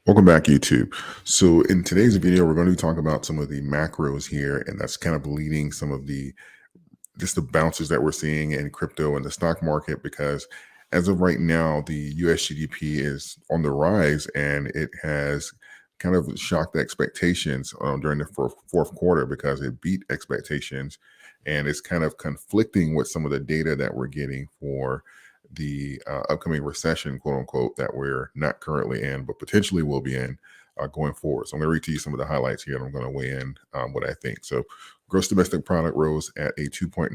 Welcome back, YouTube. So in today's video, we're going to be talking about some of the macros here, and that's kind of leading some of the just the bounces that we're seeing in crypto and the stock market. Because as of right now, the US GDP is on the rise, and it has kind of shocked the expectations during the fourth quarter because it beat expectations, and it's kind of conflicting with some of the data that we're getting for the upcoming recession, quote unquote, that we're not currently in, but potentially will be in going forward. So I'm going to read to you some of the highlights here, and I'm going to weigh in what I think. So gross domestic product rose at a 2.9%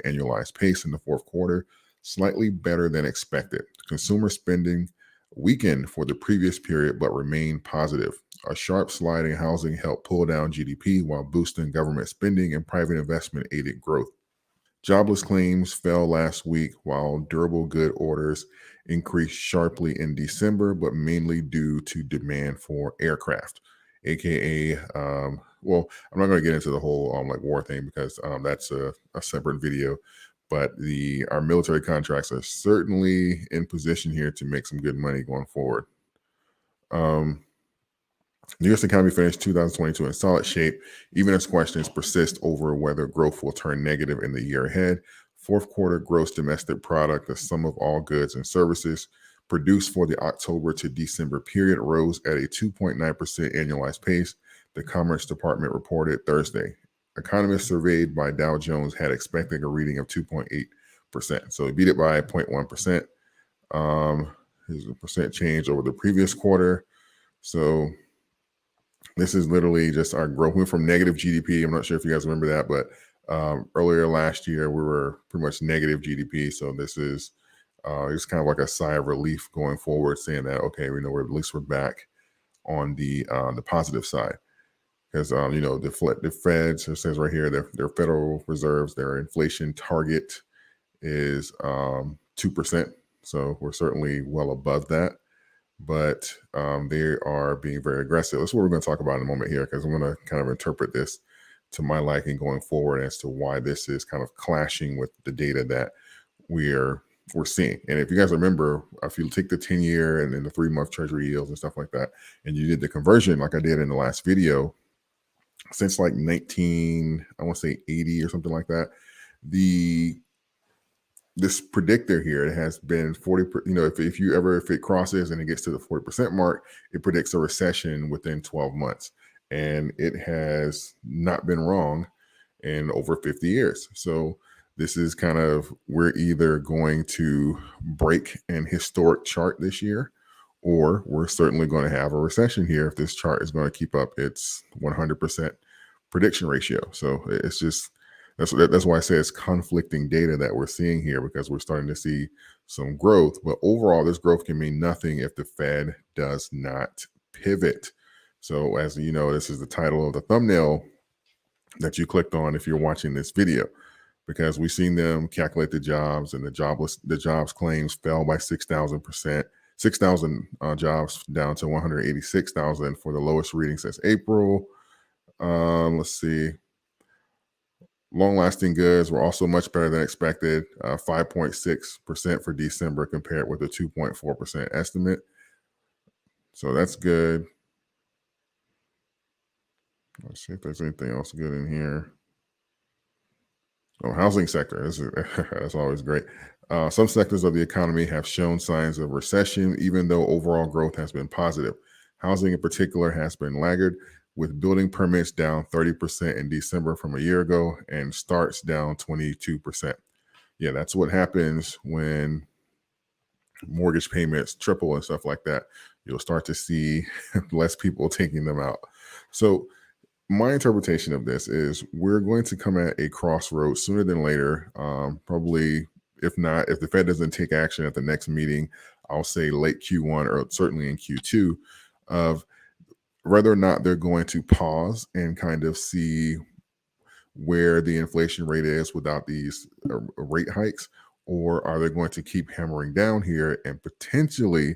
annualized pace in the fourth quarter, slightly better than expected. Consumer spending weakened for the previous period, but remained positive. A sharp slide in housing helped pull down GDP while boosting government spending and private investment aided growth. Jobless claims fell last week while durable good orders increased sharply in December, but mainly due to demand for aircraft, aka, well, I'm not going to get into the whole like war thing because that's a separate video. But our military contracts are certainly in position here to make some good money going forward. Um, the U.S. economy finished 2022 in solid shape, even as questions persist over whether growth will turn negative in the year ahead. Fourth quarter gross domestic product, the sum of all goods and services produced for the October to December period, rose at a 2.9% annualized pace, the Commerce Department reported Thursday. Economists surveyed by Dow Jones had expected a reading of 2.8%. So it beat it by 0.1%. Here's a percent change over the previous quarter. So this is literally just our growth. We went from negative GDP. I'm not sure if you guys remember that, but earlier last year we were pretty much negative GDP. So this is it's kind of like a sigh of relief going forward, saying that okay, we know at least we're back on the positive side. Because the Feds, it says right here, their Federal Reserves, their inflation target is 2%. So we're certainly well above that. But they are being very aggressive. That's what we're going to talk about in a moment here, because I'm going to kind of interpret this to my liking going forward as to why this is kind of clashing with the data that we're seeing. And if you guys remember, if you take the 10-year and then the 3-month treasury yields and stuff like that, and you did the conversion like I did in the last video, since like I want to say 80 or something like that, this predictor here, it has been 40, if it crosses and it gets to the 40% mark, it predicts a recession within 12 months. And it has not been wrong in over 50 years. So this is kind of, we're either going to break an historic chart this year, or we're certainly going to have a recession here if this chart is going to keep up its 100% prediction ratio. So it's just, that's why I say it's conflicting data that we're seeing here, because we're starting to see some growth. But overall, this growth can mean nothing if the Fed does not pivot. So as you know, this is the title of the thumbnail that you clicked on if you're watching this video, because we've seen them calculate the jobs, and the jobs claims fell by 6,000%. 6,000 jobs down to 186,000 for the lowest reading since April. Let's see. Long-lasting goods were also much better than expected, 5.6% for December compared with a 2.4% estimate. So that's good. Let's see if there's anything else good in here. Oh, housing sector. That's always great. Some sectors of the economy have shown signs of recession, even though overall growth has been positive. Housing in particular has been laggard, with building permits down 30% in December from a year ago and starts down 22%. Yeah, that's what happens when mortgage payments triple and stuff like that. You'll start to see less people taking them out. So my interpretation of this is we're going to come at a crossroads sooner than later. Probably, if the Fed doesn't take action at the next meeting, I'll say late Q1 or certainly in Q2, of whether or not they're going to pause and kind of see where the inflation rate is without these rate hikes, or are they going to keep hammering down here and potentially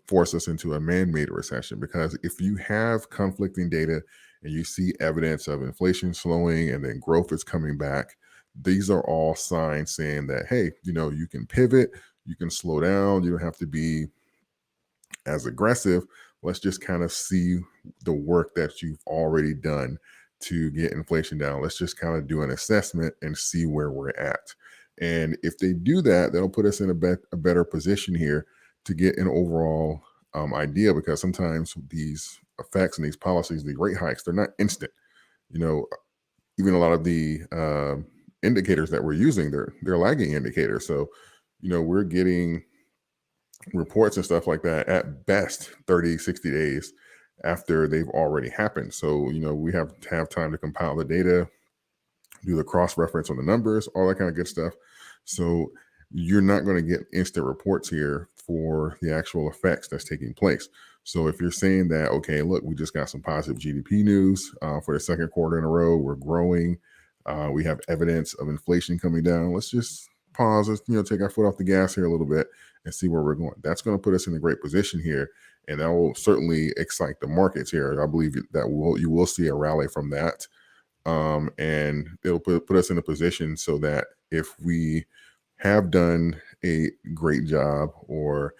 force us into a man-made recession? Because if you have conflicting data and you see evidence of inflation slowing and then growth is coming back, these are all signs saying that, hey, you can pivot, you can slow down, you don't have to be as aggressive, let's just kind of see the work that you've already done to get inflation down. Let's just kind of do an assessment and see where we're at. And if they do that, that'll put us in a better position here to get an overall idea, because sometimes these effects and these policies, the rate hikes, they're not instant. You know, even a lot of the indicators that we're using, they're lagging indicators. So, we're getting reports and stuff like that at best 30, 60 days after they've already happened. So, we have to have time to compile the data, do the cross reference on the numbers, all that kind of good stuff. So you're not going to get instant reports here for the actual effects that's taking place. So if you're saying that, okay, look, we just got some positive GDP news for the second quarter in a row, we're growing, we have evidence of inflation coming down. Let's just pause, let's, take our foot off the gas here a little bit and see where we're going. That's going to put us in a great position here, and that will certainly excite the markets here. I believe that you will see a rally from that, and it'll put us in a position so that if we have done a great job or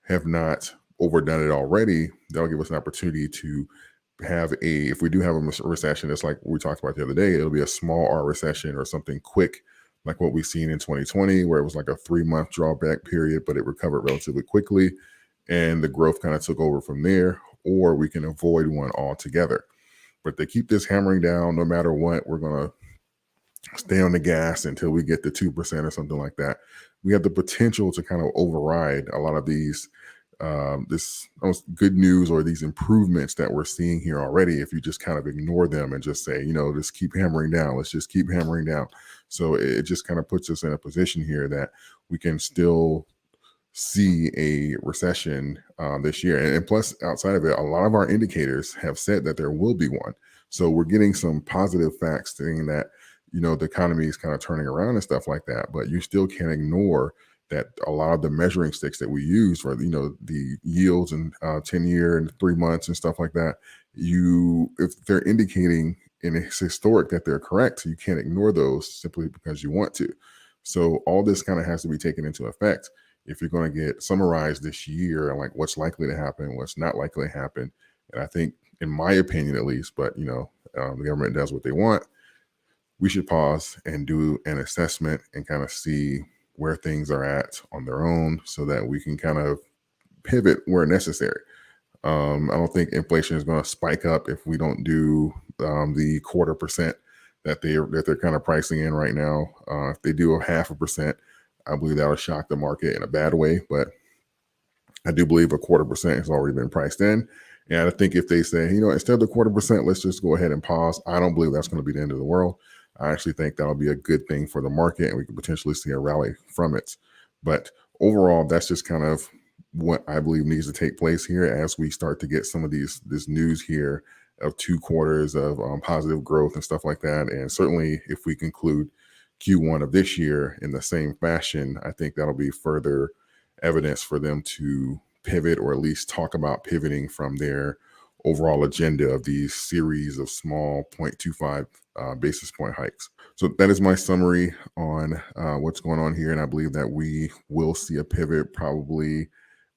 have not overdone it already, that'll give us an opportunity to have if we do have a recession, it's like we talked about the other day, it'll be a small R recession or something quick, like what we've seen in 2020, where it was like a 3-month drawback period, but it recovered relatively quickly and the growth kind of took over from there. Or we can avoid one altogether. But they keep this hammering down no matter what. We're going to stay on the gas until we get to 2% or something like that. We have the potential to kind of override a lot of these this good news or these improvements that we're seeing here already, if you just kind of ignore them and just say, just keep hammering down. Let's just keep hammering down. So it just kind of puts us in a position here that we can still see a recession this year. And plus, outside of it, a lot of our indicators have said that there will be one. So we're getting some positive facts saying that, the economy is kind of turning around and stuff like that. But you still can't ignore that a lot of the measuring sticks that we use for, the yields and 10-year and 3 months and stuff like that, if they're indicating and it's historic that they're correct, you can't ignore those simply because you want to. So all this kind of has to be taken into effect if you're going to get summarized this year and like what's likely to happen, what's not likely to happen. And I think, in my opinion at least, but the government does what they want, we should pause and do an assessment and kind of see where things are at on their own so that we can kind of pivot where necessary. I don't think inflation is going to spike up if we don't do the 0.25% that they're kind of pricing in right now. If they do a 0.5%, I believe that'll shock the market in a bad way. But I do believe a 0.25% has already been priced in. And I think if they say, instead of the 0.25%, let's just go ahead and pause, I don't believe that's going to be the end of the world. I actually think that'll be a good thing for the market, and we could potentially see a rally from it. But overall, that's just kind of what I believe needs to take place here as we start to get some of this news here of 2 quarters of positive growth and stuff like that. And certainly if we conclude Q1 of this year in the same fashion, I think that'll be further evidence for them to pivot, or at least talk about pivoting from their overall agenda of these series of small 0.25 basis point hikes. So that is my summary on what's going on here. And I believe that we will see a pivot probably,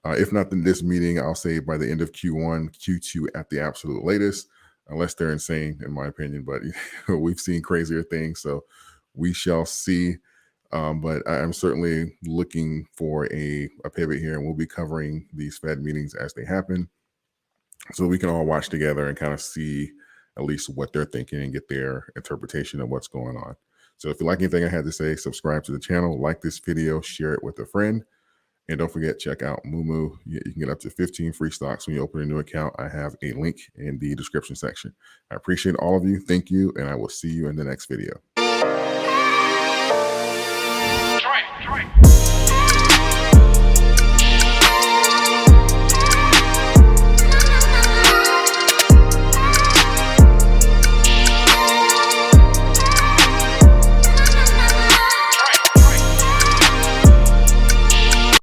if not in this meeting, I'll say by the end of Q1, Q2 at the absolute latest, unless they're insane, in my opinion. But we've seen crazier things. So we shall see. But I'm certainly looking for a pivot here, and we'll be covering these Fed meetings as they happen, so we can all watch together and kind of see at least what they're thinking and get their interpretation of what's going on. So if you like anything I had to say, subscribe to the channel, like this video, share it with a friend, and don't forget, check out Moomoo. You can get up to 15 free stocks when you open a new account. I have a link in the description section. I appreciate all of you. Thank you, and I will see you in the next video.